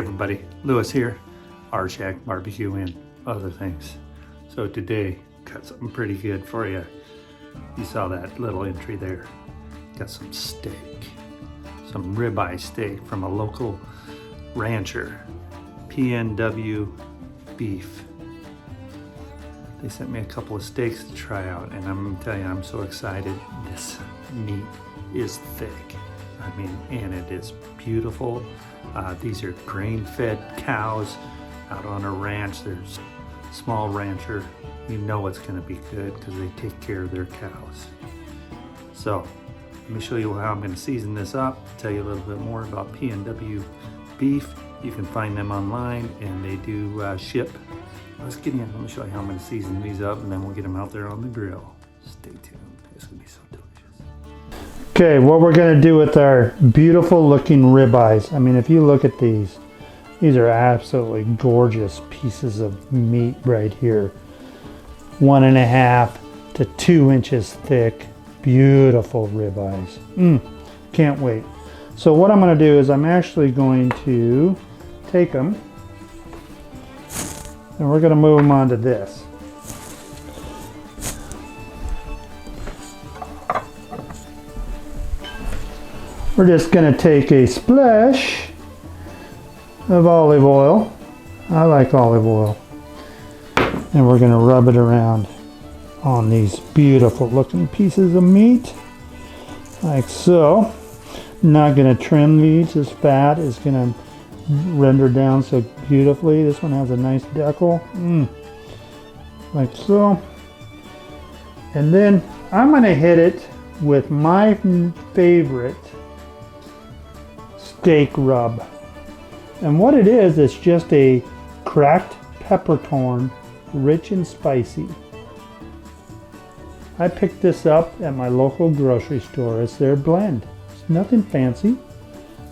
everybody, Lewis here, Rshackbbq and other things. So today, got something pretty good for you. You saw that little entry there. Got some steak, some ribeye steak from a local rancher, PNW Beef. They sent me a couple of steaks to try out, and I'm gonna tell you, I'm so excited. This meat is thick. I mean, and it is beautiful. These are grain-fed cows out on a ranch. There's a small rancher. You know it's gonna be good because they take care of their cows. So let me show you how I'm gonna season this up, tell you a little bit more about PNW Beef. You can find them online and they do ship. Let's get in. Let me show you how I'm gonna season these up and then we'll get them out there on the grill. Stay tuned. It's gonna be so delicious. Okay, what we're gonna do with our beautiful looking ribeyes. I mean, if you look at these are absolutely gorgeous pieces of meat right here. 1.5 to 2 inches thick, beautiful ribeyes. Can't wait. So what I'm gonna do is I'm actually going to take them and we're gonna move them onto this. We're just gonna take a splash of olive oil. I like olive oil. And we're gonna rub it around on these beautiful looking pieces of meat, like so. Not gonna trim these. This fat is gonna render down so beautifully. This one has a nice decal, like so. And then I'm gonna hit it with my favorite steak rub. And what it is, it's just a cracked peppercorn, rich and spicy. I picked this up at my local grocery store. It's their blend. It's nothing fancy,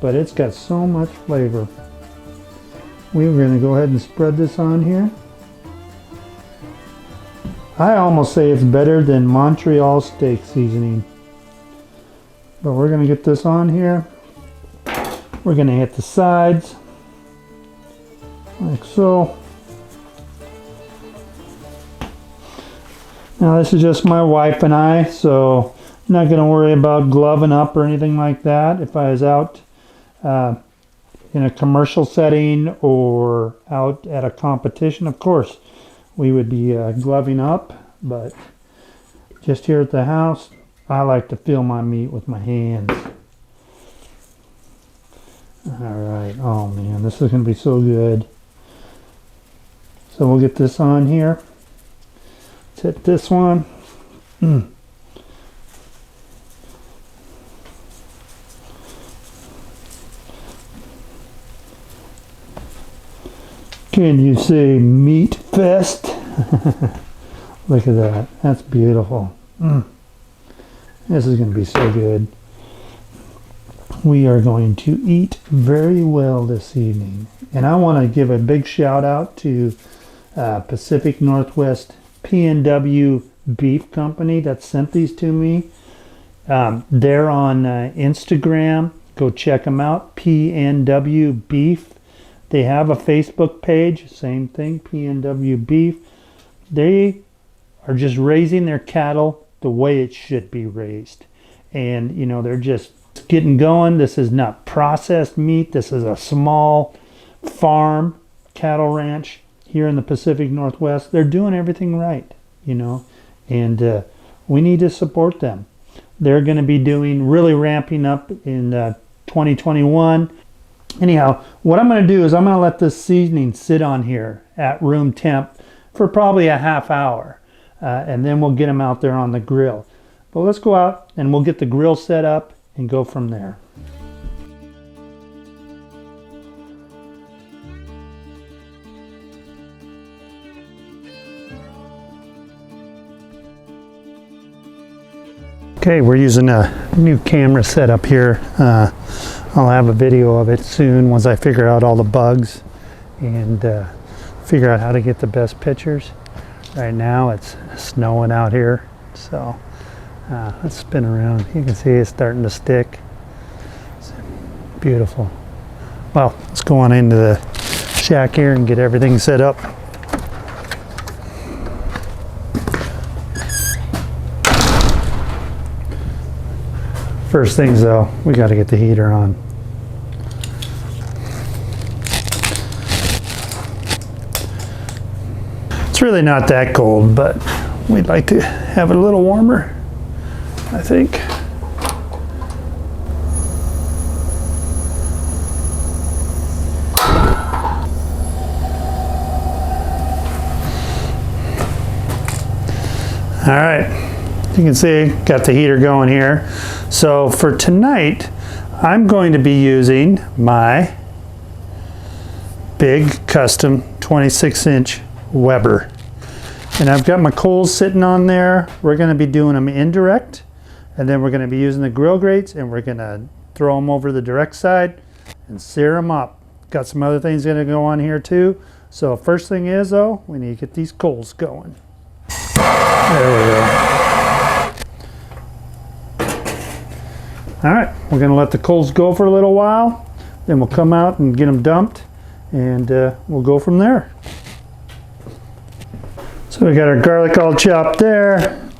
but it's got so much flavor. We're gonna go ahead and spread this on here. I almost say it's better than Montreal steak seasoning. But we're gonna get this on here. We're gonna hit the sides, like so. Now this is just my wife and I, so I'm not gonna worry about gloving up or anything like that. If I was out in a commercial setting or out at a competition, of course, we would be gloving up, but just here at the house, I like to feel my meat with my hands. Alright, oh man, this is going to be so good. So we'll get this on here. Let's hit this one. Can you say meat fest? Look at that. That's beautiful. This is going to be so good. We are going to eat very well this evening. And I want to give a big shout out to Pacific Northwest PNW Beef Company that sent these to me. They're on Instagram. Go check them out. PNW Beef. They have a Facebook page. Same thing. PNW Beef. They are just raising their cattle the way it should be raised. And, you know, they're just getting going. This is not processed meat. This is a small farm cattle ranch here in the Pacific Northwest. They're doing everything right, you know, and we need to support them. They're going to be really ramping up in 2021. Anyhow, what I'm going to do is I'm going to let this seasoning sit on here at room temp for probably a half hour, and then we'll get them out there on the grill. But let's go out and we'll get the grill set up and go from there. Okay, we're using a new camera setup here. I'll have a video of it soon once I figure out all the bugs and figure out how to get the best pictures. Right now it's snowing out here, so let's spin around. You can see it's starting to stick. It's beautiful. Well, let's go on into the shack here and get everything set up. First things though, we got to get the heater on. It's really not that cold, but we'd like to have it a little warmer, I think. All right, you can see, got the heater going here. So for tonight, I'm going to be using my big custom 26-inch Weber. And I've got my coals sitting on there. We're gonna be doing them indirect, and then we're gonna be using the grill grates, and we're gonna throw them over the direct side and sear them up. Got some other things gonna go on here too. So first thing is though, we need to get these coals going. There we go. All right, we're gonna let the coals go for a little while, then we'll come out and get them dumped, and we'll go from there. So we got our garlic all chopped there.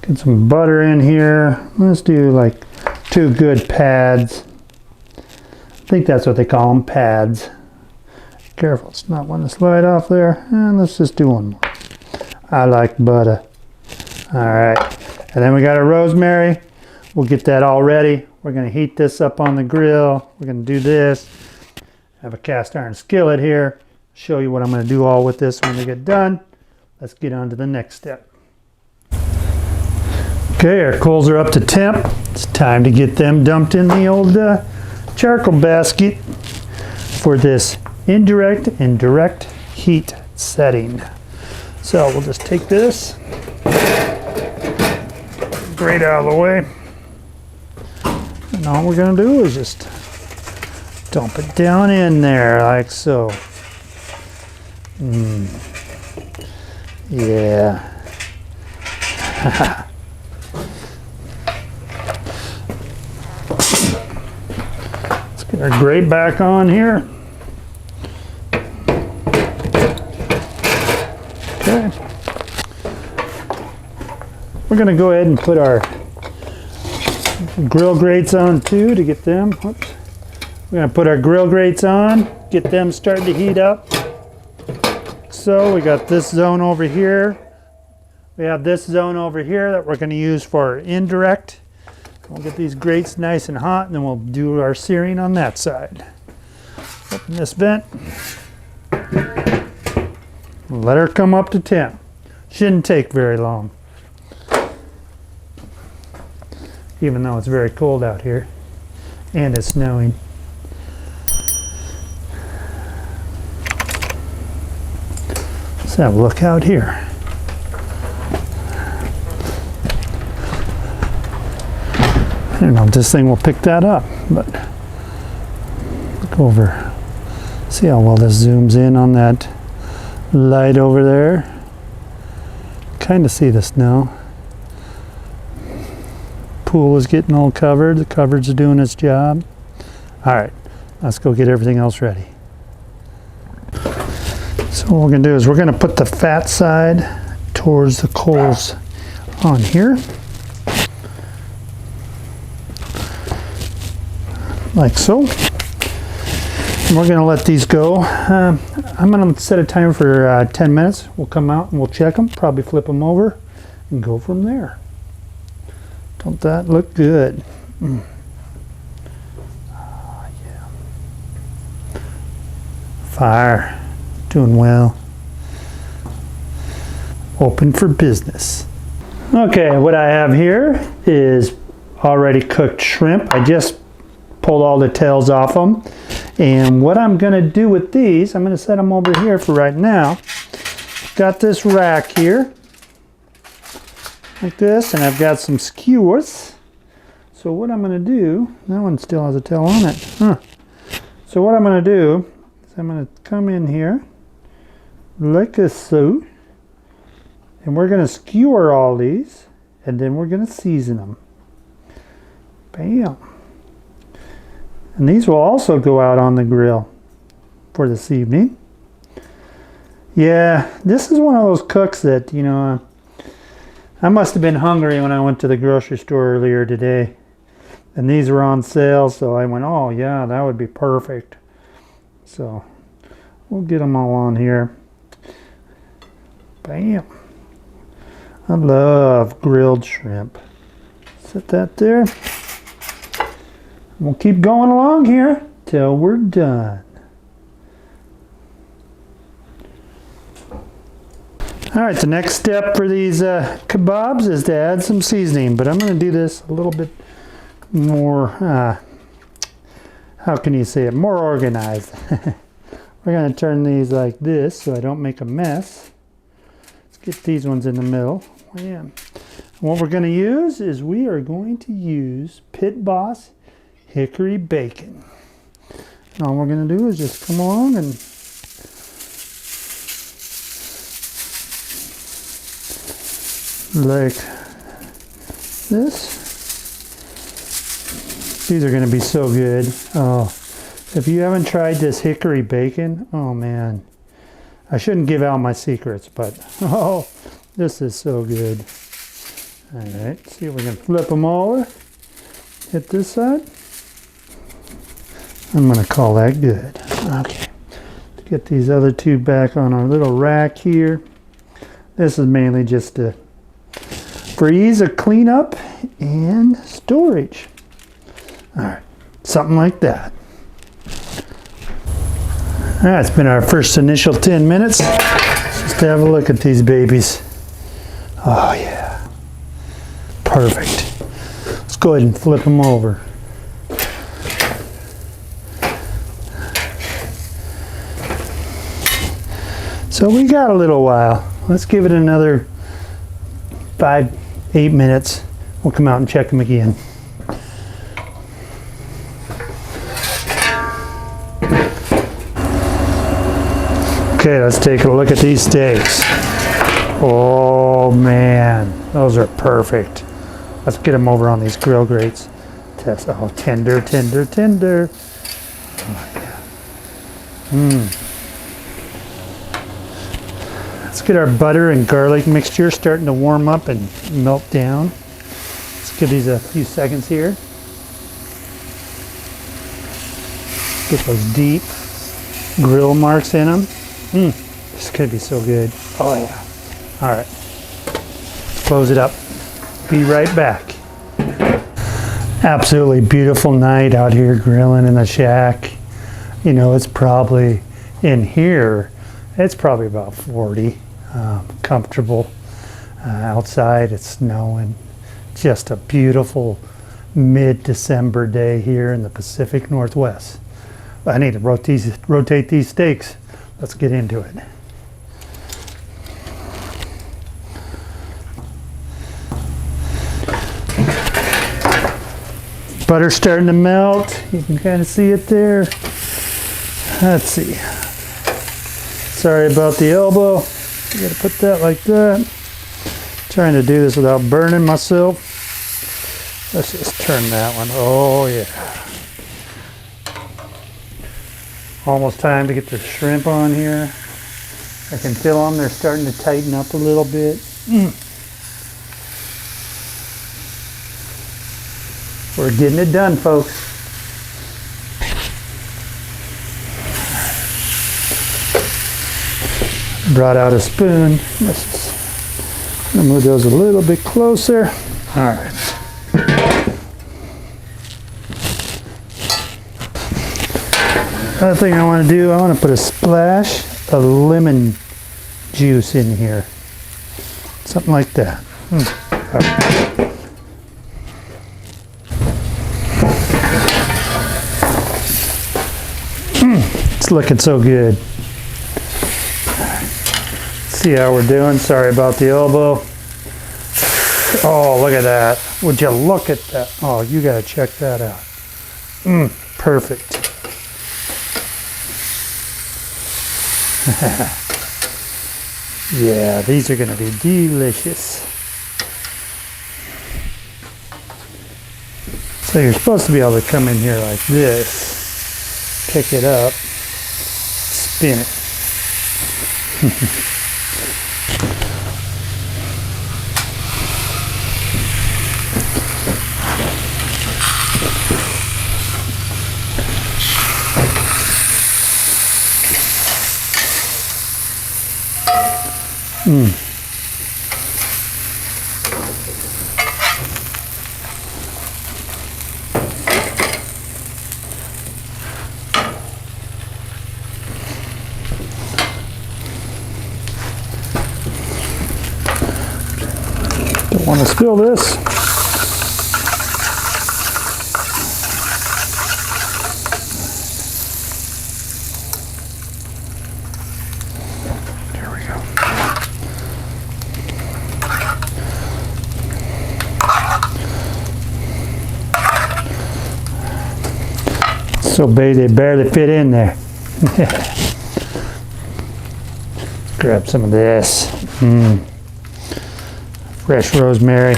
Get some butter in here. Let's do like 2 good pads. I think that's what they call them, pads. Careful, it's not one to slide off there. And let's just do one more. I like butter. All right, and then we got our rosemary. We'll get that all ready. We're gonna heat this up on the grill. We're gonna do this. Have a cast iron skillet here. Show you what I'm gonna do all with this when we get done. Let's get on to the next step. Okay, our coals are up to temp. It's time to get them dumped in the old charcoal basket for this indirect and direct heat setting. So we'll just take this grate out of the way. And all we're gonna do is just dump it down in there like so. Yeah. Let's get our grate back on here. Okay. We're going to go ahead and put our grill grates on too to get them. Whoops. We're going to put our grill grates on, get them starting to heat up. So we got this zone over here. We have this zone over here that we're going to use for indirect. We'll get these grates nice and hot, and then we'll do our searing on that side. Open this vent. Let her come up to temp. Shouldn't take very long. Even though it's very cold out here and it's snowing. Let's have a look out here. I don't know if this thing will pick that up, but look over. See how well this zooms in on that light over there. Kind of see the snow. Pool is getting all covered. The coverage is doing its job. All right, let's go get everything else ready. So what we're gonna do is we're gonna put the fat side towards the coals on here. Like so. And we're going to let these go. I'm going to set a timer for 10 minutes. We'll come out and we'll check them, probably flip them over and go from there. Don't that look good? Oh, yeah. Fire. Doing well. Open for business. Okay, what I have here is already cooked shrimp. I just pulled all the tails off them, and what I'm going to do with these, I'm going to set them over here for right now. Got this rack here like this, and I've got some skewers. So what I'm going to do, that one still has a tail on it. So what I'm going to do is I'm going to come in here like so, and we're going to skewer all these, and then we're going to season them. Bam. And these will also go out on the grill for this evening. Yeah, this is one of those cooks that, you know, I must have been hungry when I went to the grocery store earlier today. And these were on sale, so I went, oh yeah, that would be perfect. So we'll get them all on here. Bam. I love grilled shrimp. Set that there. We'll keep going along here till we're done. All right, the next step for these kebabs is to add some seasoning, but I'm going to do this a little bit more, how can you say it, more organized. We're going to turn these like this so I don't make a mess. Let's get these ones in the middle. Yeah. What we're going to use is we are going to use Pit Boss hickory bacon. And all we're going to do is just come along and like this. These are going to be so good. Oh, if you haven't tried this hickory bacon, oh man, I shouldn't give out my secrets, but oh, this is so good. All right, see if we can flip them over. Hit this side. I'm going to call that good. Okay, let's get these other two back on our little rack here. This is mainly just for ease of cleanup and storage. All right, something like that. All right, it's been our first initial 10 minutes. Just to have a look at these babies. Oh yeah, perfect. Let's go ahead and flip them over. So we got a little while. Let's give it another 5-8 minutes. We'll come out and check them again. Okay, let's take a look at these steaks. Oh man, those are perfect. Let's get them over on these grill grates. Test. Oh, tender, tender, tender. Oh my God. Let's get our butter and garlic mixture starting to warm up and melt down. Let's give these a few seconds here. Get those deep grill marks in them. This is going to be so good. Oh yeah. All right. Close it up. Be right back. Absolutely beautiful night out here grilling in the shack. You know, it's probably in here, it's probably about 40. Comfortable. Outside it's snowing. Just a beautiful mid-December day here in the Pacific Northwest. I need to rotate these steaks. Let's get into it. Butter's starting to melt. You can kind of see it there. Let's see. Sorry about the elbow. I gotta put that like that. Trying to do this without burning myself. Let's just turn that one. Oh yeah. Almost time to get the shrimp on here. I can feel them. They're starting to tighten up a little bit. We're getting it done, folks. Brought out a spoon. Let's just move those a little bit closer. All right. Another thing I want to do, I want to put a splash of lemon juice in here. Something like that. It's looking so good. See how we're doing. Sorry about the elbow. Oh, look at that. Would you look at that? Oh, you got to check that out. Perfect. Yeah, these are going to be delicious. So you're supposed to be able to come in here like this, pick it up, spin it. Don't want to spill this. There we go. So big they barely fit in there. Grab some of this. Fresh rosemary.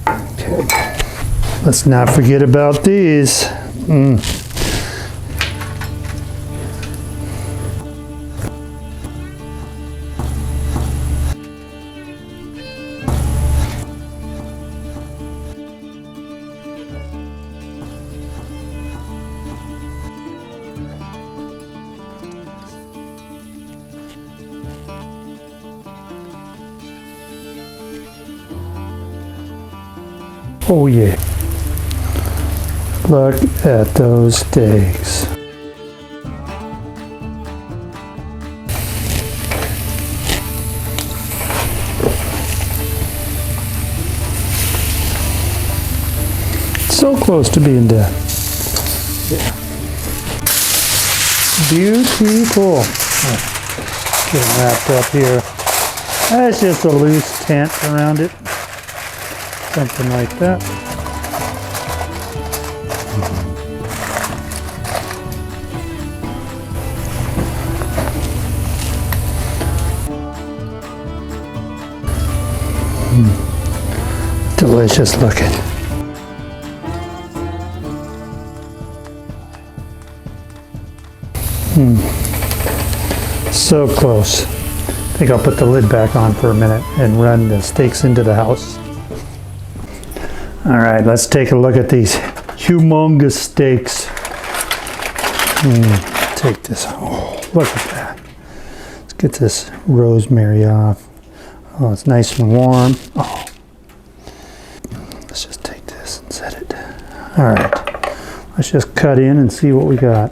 Okay. Let's not forget about these. Oh yeah. Look at those steaks. So close to being done. Yeah. Beautiful. Get it wrapped up here. That's just a loose tent around it. Something like that. Delicious looking. So close. I think I'll put the lid back on for a minute and run the steaks into the house. All right, let's take a look at these humongous steaks. Take this. Oh, look at that. Let's get this rosemary off. Oh, it's nice and warm. Oh, let's just take this and set it. All right, let's just cut in and see what we got.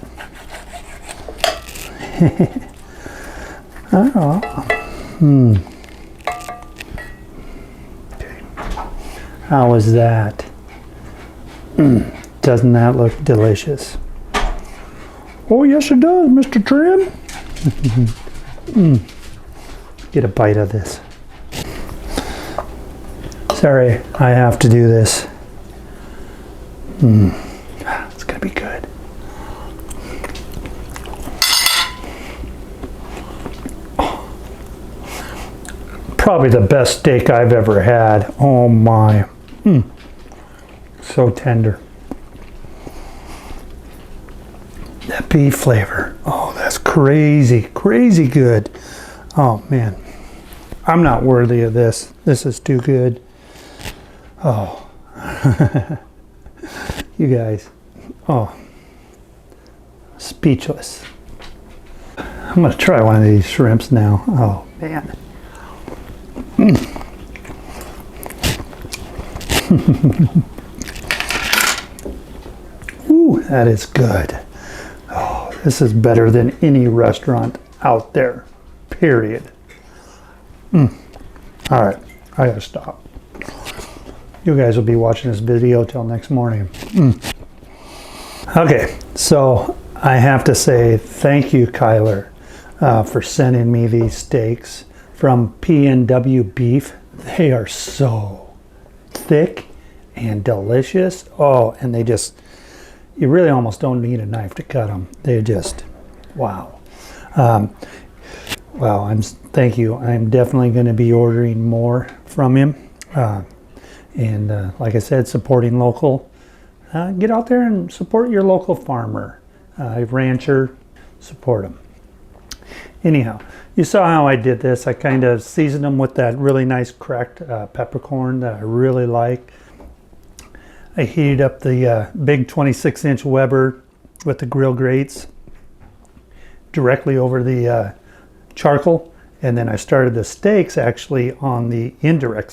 How was that? Doesn't that look delicious? Oh, yes it does, Mr. Trim. Get a bite of this. Sorry, I have to do this. It's gonna be good. Probably the best steak I've ever had. Oh my. So tender. That beef flavor. Oh, that's crazy, crazy good. Oh man. I'm not worthy of this. This is too good. Oh. You guys. Oh. Speechless. I'm gonna try one of these shrimps now. Oh man. Ooh, that is good. Oh, this is better than any restaurant out there, period. All right, I gotta stop. You guys will be watching this video till next morning. Okay, so I have to say thank you, Kyler, for sending me these steaks from PNW Beef. They are so thick and delicious. Oh, and they just, you really almost don't need a knife to cut them. They just, wow. Well, thank you. I'm definitely going to be ordering more from him. And like I said, supporting local. Get out there and support your local farmer, rancher, support them. Anyhow, you saw how I did this. I kind of seasoned them with that really nice cracked peppercorn that I really like. I heated up the big 26-inch Weber with the grill grates directly over the charcoal, and then I started the steaks actually on the indirect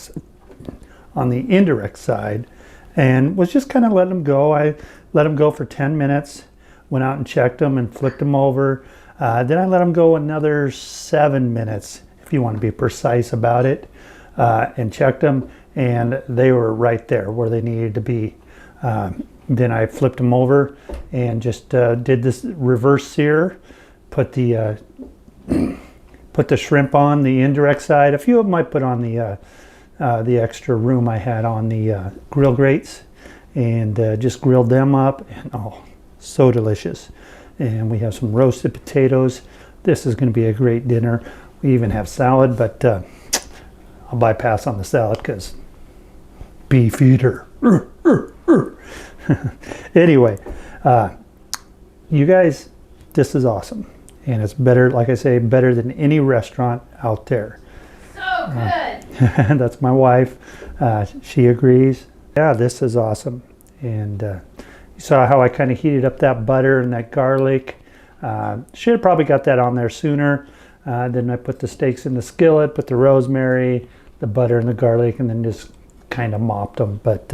side, and was just kind of letting them go. I let them go for 10 minutes, went out and checked them and flipped them over. Then I let them go another 7 minutes, if you want to be precise about it, and checked them, and they were right there where they needed to be. Then I flipped them over and just did this reverse sear, put the shrimp on the indirect side. A few of them I put on the extra room I had on the grill grates, and just grilled them up, and oh, so delicious. And we have some roasted potatoes. This is going to be a great dinner. We even have salad, but I'll bypass on the salad because beef eater. Anyway, you guys, this is awesome. And it's better, like I say, better than any restaurant out there. So good. That's my wife. She agrees. Yeah, this is awesome. And you saw how I kind of heated up that butter and that garlic. Should have probably got that on there sooner. Then I put the steaks in the skillet, put the rosemary, the butter and the garlic, and then just kind of mopped them. But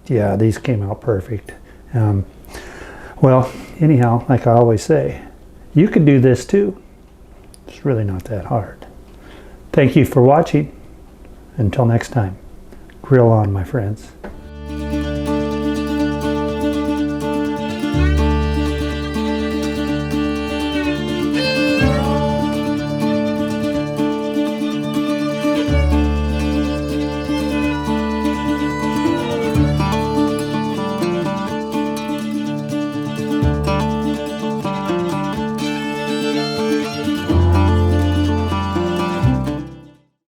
yeah, these came out perfect. Well, anyhow, like I always say, you could do this too. It's really not that hard. Thank you for watching. Until next time, grill on, my friends.